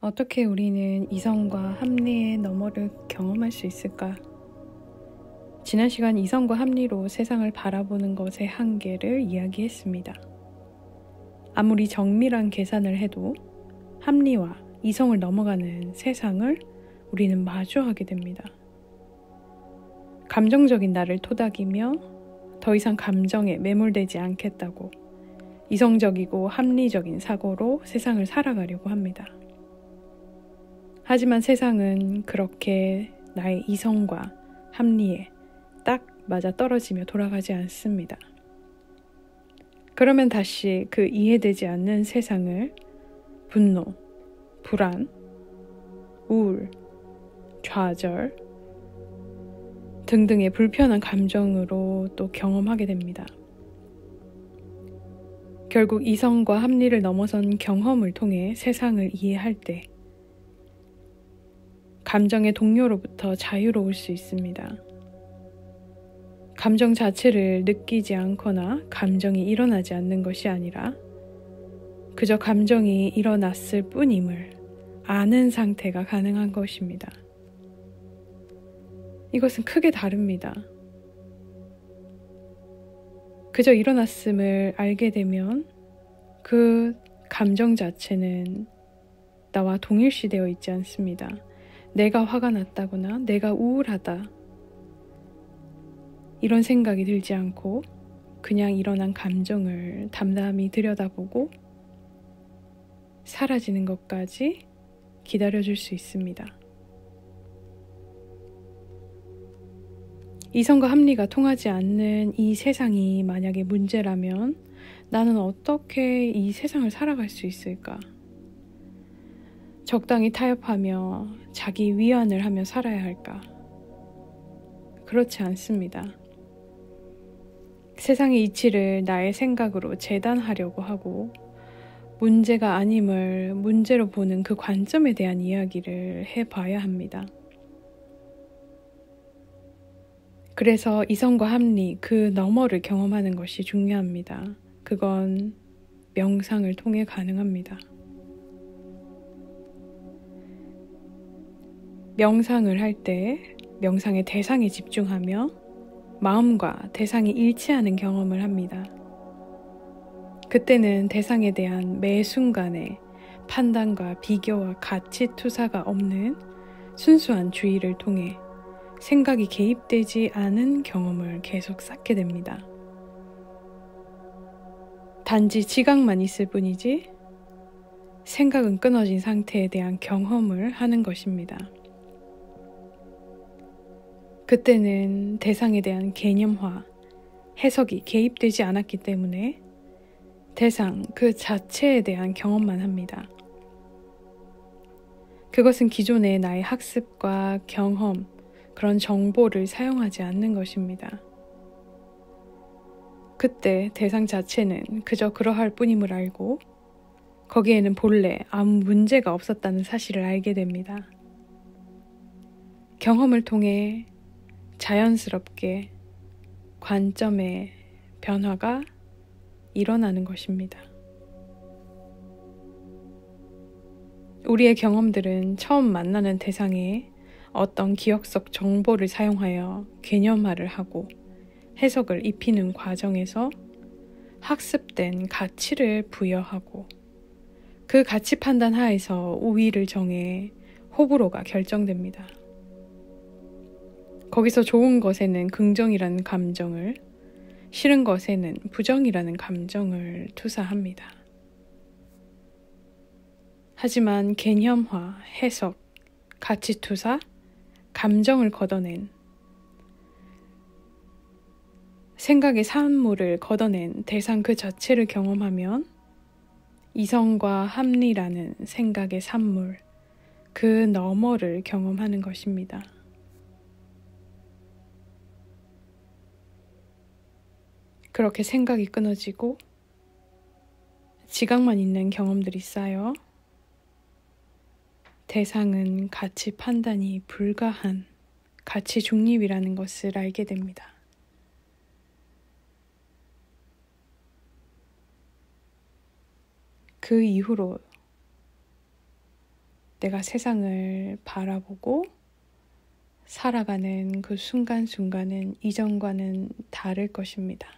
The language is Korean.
어떻게 우리는 이성과 합리의 너머를 경험할 수 있을까? 지난 시간 이성과 합리로 세상을 바라보는 것의 한계를 이야기했습니다. 아무리 정밀한 계산을 해도 합리와 이성을 넘어가는 세상을 우리는 마주하게 됩니다. 감정적인 나를 토닥이며 더 이상 감정에 매몰되지 않겠다고 이성적이고 합리적인 사고로 세상을 살아가려고 합니다. 하지만 세상은 그렇게 나의 이성과 합리에 딱 맞아떨어지며 돌아가지 않습니다. 그러면 다시 그 이해되지 않는 세상을 분노, 불안, 우울, 좌절 등등의 불편한 감정으로 또 경험하게 됩니다. 결국 이성과 합리를 넘어선 경험을 통해 세상을 이해할 때 감정의 동요로부터 자유로울 수 있습니다. 감정 자체를 느끼지 않거나 감정이 일어나지 않는 것이 아니라 그저 감정이 일어났을 뿐임을 아는 상태가 가능한 것입니다. 이것은 크게 다릅니다. 그저 일어났음을 알게 되면 그 감정 자체는 나와 동일시되어 있지 않습니다. 내가 화가 났다거나 내가 우울하다 이런 생각이 들지 않고 그냥 일어난 감정을 담담히 들여다보고 사라지는 것까지 기다려줄 수 있습니다. 이성과 합리가 통하지 않는 이 세상이 만약에 문제라면 나는 어떻게 이 세상을 살아갈 수 있을까? 적당히 타협하며 자기 위안을 하며 살아야 할까? 그렇지 않습니다. 세상의 이치를 나의 생각으로 재단하려고 하고 문제가 아님을 문제로 보는 그 관점에 대한 이야기를 해봐야 합니다. 그래서 이성과 합리, 그 너머를 경험하는 것이 중요합니다. 그건 명상을 통해 가능합니다. 명상을 할 때 명상의 대상에 집중하며 마음과 대상이 일치하는 경험을 합니다. 그때는 대상에 대한 매 순간의 판단과 비교와 가치 투사가 없는 순수한 주의를 통해 생각이 개입되지 않은 경험을 계속 쌓게 됩니다. 단지 지각만 있을 뿐이지 생각은 끊어진 상태에 대한 경험을 하는 것입니다. 그때는 대상에 대한 개념화, 해석이 개입되지 않았기 때문에 대상 그 자체에 대한 경험만 합니다. 그것은 기존의 나의 학습과 경험, 그런 정보를 사용하지 않는 것입니다. 그때 대상 자체는 그저 그러할 뿐임을 알고 거기에는 본래 아무 문제가 없었다는 사실을 알게 됩니다. 경험을 통해 자연스럽게 관점의 변화가 일어나는 것입니다. 우리의 경험들은 처음 만나는 대상에 어떤 기억 속 정보를 사용하여 개념화를 하고 해석을 입히는 과정에서 학습된 가치를 부여하고 그 가치 판단 하에서 우위를 정해 호불호가 결정됩니다. 거기서 좋은 것에는 긍정이라는 감정을, 싫은 것에는 부정이라는 감정을 투사합니다. 하지만 개념화, 해석, 가치 투사, 감정을 걷어낸 생각의 산물을 걷어낸 대상 그 자체를 경험하면 이성과 합리라는 생각의 산물, 그 너머를 경험하는 것입니다. 그렇게 생각이 끊어지고 지각만 있는 경험들이 쌓여 대상은 가치 판단이 불가한 가치 중립이라는 것을 알게 됩니다. 그 이후로 내가 세상을 바라보고 살아가는 그 순간순간은 이전과는 다를 것입니다.